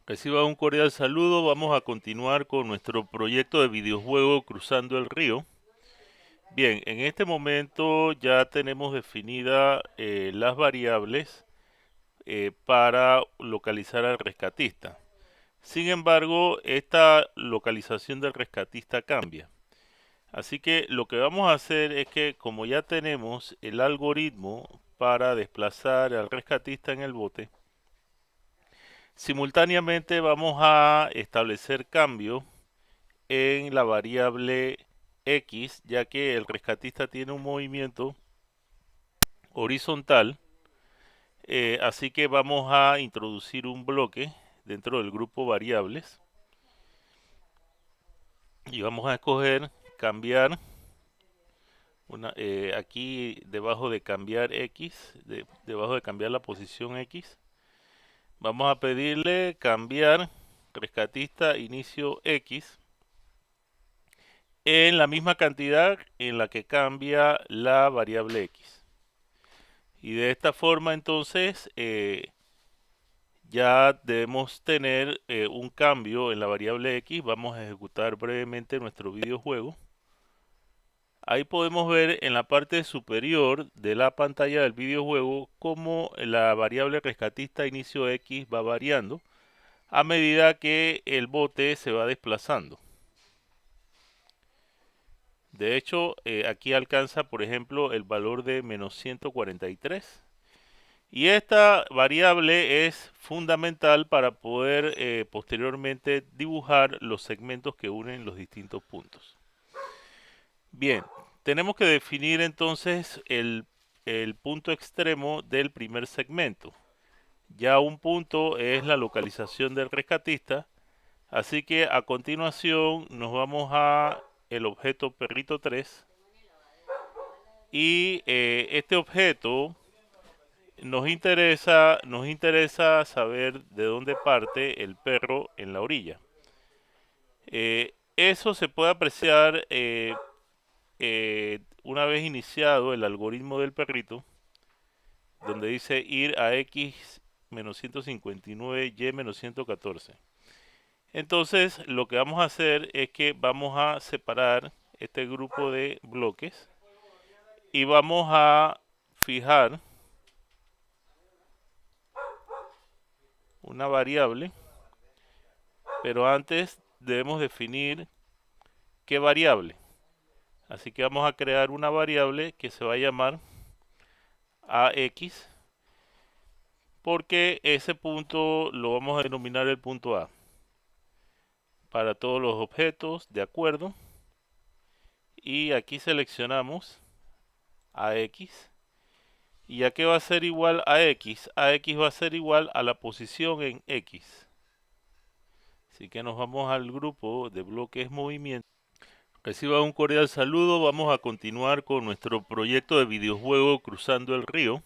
Reciba un cordial saludo. Vamos a continuar con nuestro proyecto de videojuego Cruzando el Río. Bien, en este momento ya tenemos definidas las variables para localizar al rescatista. Sin embargo, esta localización del rescatista cambia. Así que lo que vamos a hacer es que, como ya tenemos el algoritmo para desplazar al rescatista en el bote, simultáneamente vamos a establecer cambios en la variable X, ya que el rescatista tiene un movimiento horizontal, así que vamos a introducir un bloque dentro del grupo variables y vamos a escoger cambiar aquí debajo de cambiar X, debajo de cambiar la posición X, vamos a pedirle cambiar rescatista inicio X en la misma cantidad en la que cambia la variable X. Y de esta forma entonces ya debemos tener un cambio en la variable X. Vamos a ejecutar brevemente nuestro videojuego. Ahí podemos ver en la parte superior de la pantalla del videojuego cómo la variable rescatista inicio X va variando a medida que el bote se va desplazando. De hecho, aquí alcanza, por ejemplo, el valor de menos 143. Y esta variable es fundamental para poder posteriormente dibujar los segmentos que unen los distintos puntos. Bien, tenemos que definir entonces el punto extremo del primer segmento. Ya un punto es la localización del rescatista, así que a continuación nos vamos a el objeto perrito 3 y este objeto nos interesa saber de dónde parte el perro en la orilla. Eso se puede apreciar una vez iniciado el algoritmo del perrito, donde dice ir a x menos 159 y menos 114. Entonces lo que vamos a hacer es que vamos a separar este grupo de bloques y vamos a fijar una variable, pero antes debemos definir qué variable. Así que vamos a crear una variable que se va a llamar AX, porque ese punto lo vamos a denominar el punto A para todos los objetos, de acuerdo. Y aquí seleccionamos AX. ¿Y a qué va a ser igual a X? AX va a ser igual a la posición en X. Así que nos vamos al grupo de bloques movimiento. Reciba un cordial saludo. Vamos a continuar con nuestro proyecto de videojuego Cruzando el Río.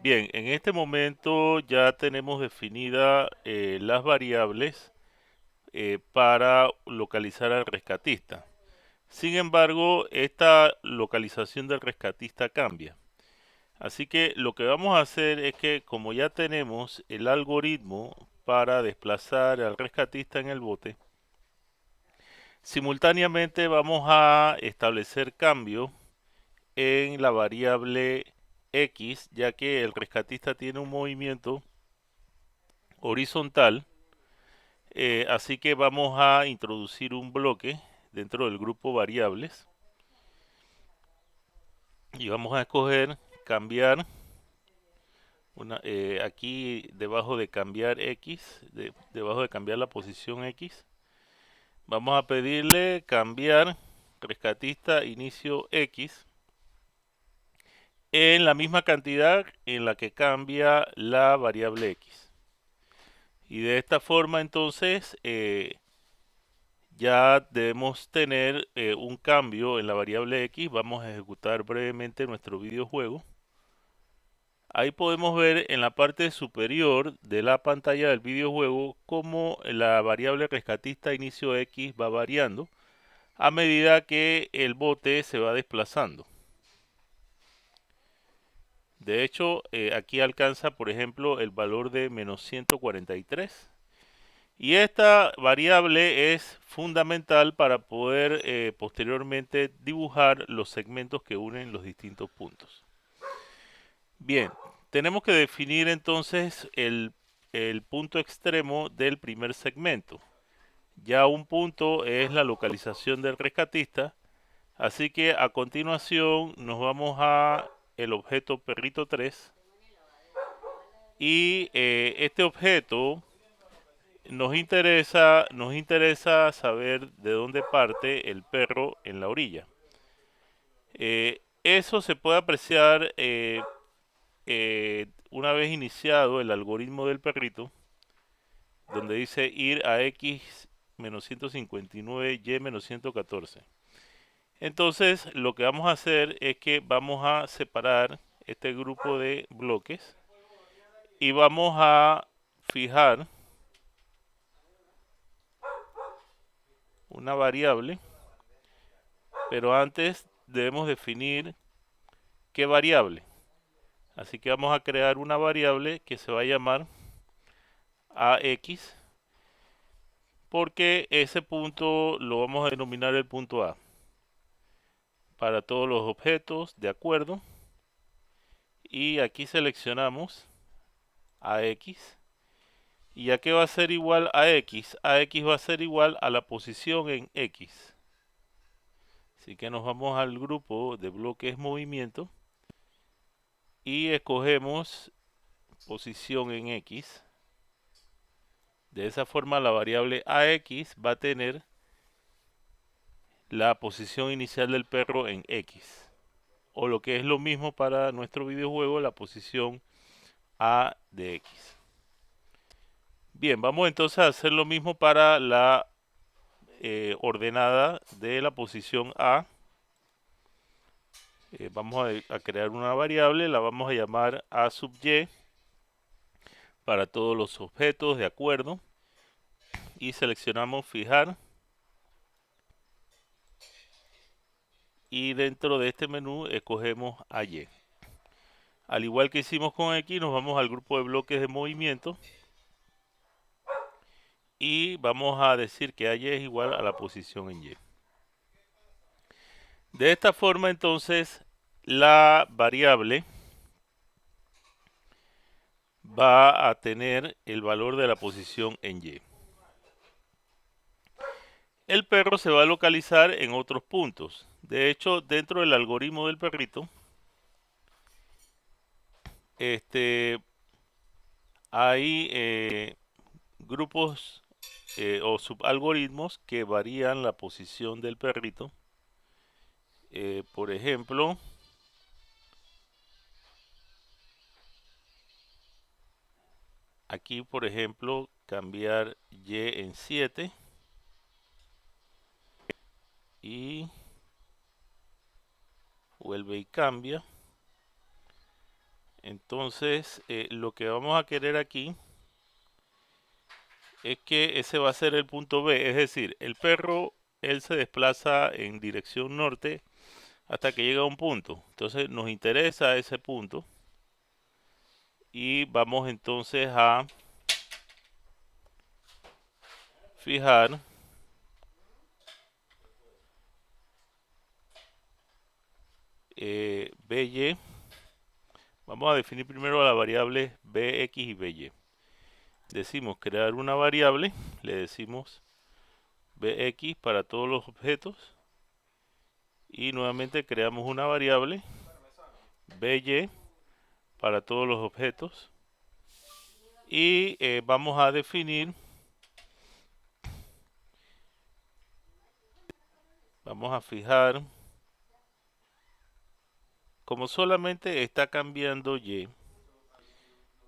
Bien, en este momento ya tenemos definidas las variables para localizar al rescatista. Sin embargo, esta localización del rescatista cambia. Así que lo que vamos a hacer es que, como ya tenemos el algoritmo para desplazar al rescatista en el bote, simultáneamente vamos a establecer cambios en la variable X, ya que el rescatista tiene un movimiento horizontal, así que vamos a introducir un bloque dentro del grupo variables y vamos a escoger cambiar aquí debajo de cambiar X, debajo de cambiar la posición X, vamos a pedirle cambiar rescatista inicio X en la misma cantidad en la que cambia la variable X. Y de esta forma entonces ya debemos tener un cambio en la variable X. Vamos a ejecutar brevemente nuestro videojuego. Ahí podemos ver en la parte superior de la pantalla del videojuego cómo la variable rescatista inicio X va variando a medida que el bote se va desplazando. De hecho, aquí alcanza, por ejemplo, el valor de menos 143. Y esta variable es fundamental para poder posteriormente dibujar los segmentos que unen los distintos puntos. Bien, tenemos que definir entonces el punto extremo del primer segmento. Ya un punto es la localización del rescatista, así que a continuación nos vamos a el objeto perrito 3 y este objeto nos interesa saber de dónde parte el perro en la orilla. Eso se puede apreciar una vez iniciado el algoritmo del perrito, donde dice ir a x menos 159 y menos 114. Entonces lo que vamos a hacer es que vamos a separar este grupo de bloques y vamos a fijar una variable, pero antes debemos definir qué variable. Así que vamos a crear una variable que se va a llamar ax, porque ese punto lo vamos a denominar el punto A para todos los objetos, de acuerdo. Y aquí seleccionamos ax. ¿Y a qué va a ser igual a x? Ax va a ser igual a la posición en x. Así que nos vamos al grupo de bloques movimiento y escogemos posición en x. De esa forma la variable ax va a tener la posición inicial del perro en x. O lo que es lo mismo para nuestro videojuego, la posición a de x. Bien, vamos entonces a hacer lo mismo para la ordenada de la posición a. Vamos a crear una variable, la vamos a llamar a sub y para todos los objetos, de acuerdo. Y seleccionamos fijar. Y dentro de este menú escogemos a y. Al igual que hicimos con X, nos vamos al grupo de bloques de movimiento y vamos a decir que AY es igual a la posición en Y. De esta forma entonces la variable va a tener el valor de la posición en Y. El perro se va a localizar en otros puntos. De hecho, dentro del algoritmo del perrito, hay grupos o subalgoritmos que varían la posición del perrito. Por ejemplo, aquí por ejemplo cambiar y en 7 y vuelve y cambia. Entonces lo que vamos a querer aquí es que ese va a ser el punto B, es decir, el perro él se desplaza en dirección norte hasta que llega a un punto. Entonces nos interesa ese punto y vamos entonces a fijar by. Vamos a definir primero la variable bx y by. Decimos crear una variable, le decimos bx para todos los objetos y nuevamente creamos una variable by para todos los objetos y vamos a definir, vamos a fijar, como solamente está cambiando y,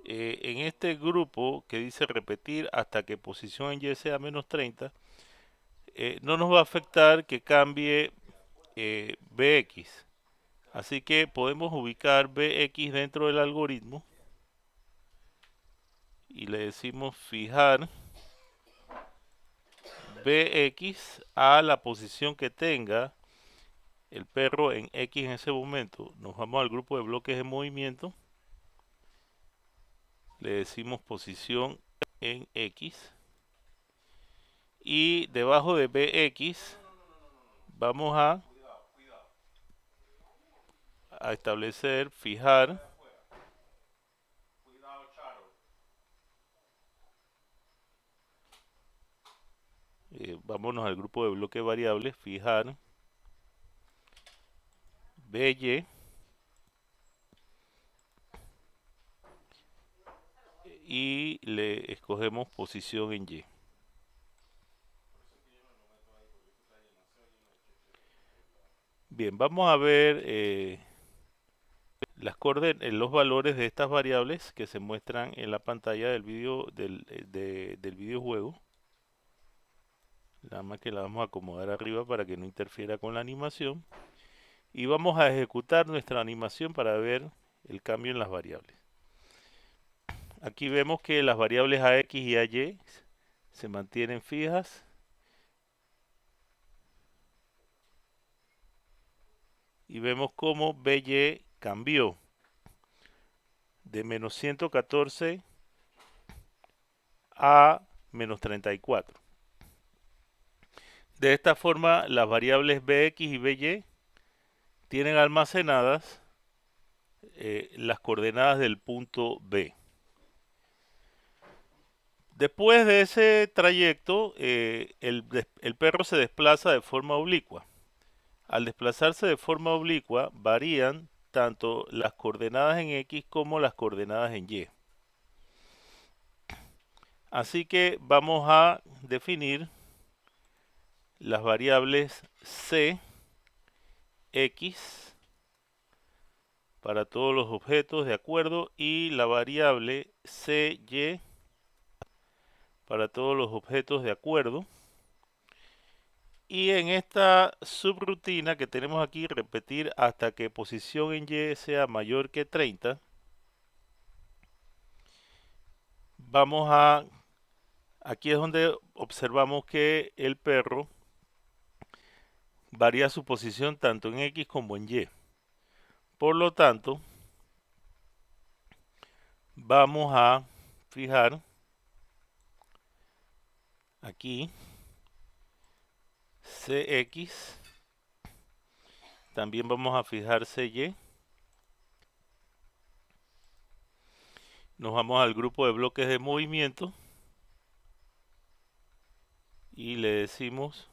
en este grupo que dice repetir hasta que posición en y sea menos 30, no nos va a afectar que cambie bx. Así que podemos ubicar bx dentro del algoritmo y le decimos fijar bx a la posición que tenga el perro en x en ese momento. Nos vamos al grupo de bloques de movimiento, le decimos posición en x Y debajo de bx vamos a establecer, fijar, vámonos al grupo de bloque variables, fijar by y le escogemos posición en y. Bien, vamos a ver los valores de estas variables que se muestran en la pantalla del del videojuego. Nada más que la vamos a acomodar arriba para que no interfiera con la animación. Y vamos a ejecutar nuestra animación para ver el cambio en las variables. Aquí vemos que las variables AX y AY se mantienen fijas. Y vemos cómo BY cambió de menos 114 a menos 34. De esta forma, las variables Bx y By tienen almacenadas las coordenadas del punto B. Después de ese trayecto, el perro se desplaza de forma oblicua. Al desplazarse de forma oblicua, varían tanto las coordenadas en X como las coordenadas en Y. Así que vamos a definir las variables C, X para todos los objetos de acuerdo y la variable CY para todos los objetos de acuerdo. Y en esta subrutina que tenemos aquí, repetir hasta que posición en Y sea mayor que 30, aquí es donde observamos que el perro varía su posición tanto en X como en Y. Por lo tanto, vamos a fijar aquí CX, también vamos a fijar CY, nos vamos al grupo de bloques de movimiento y le decimos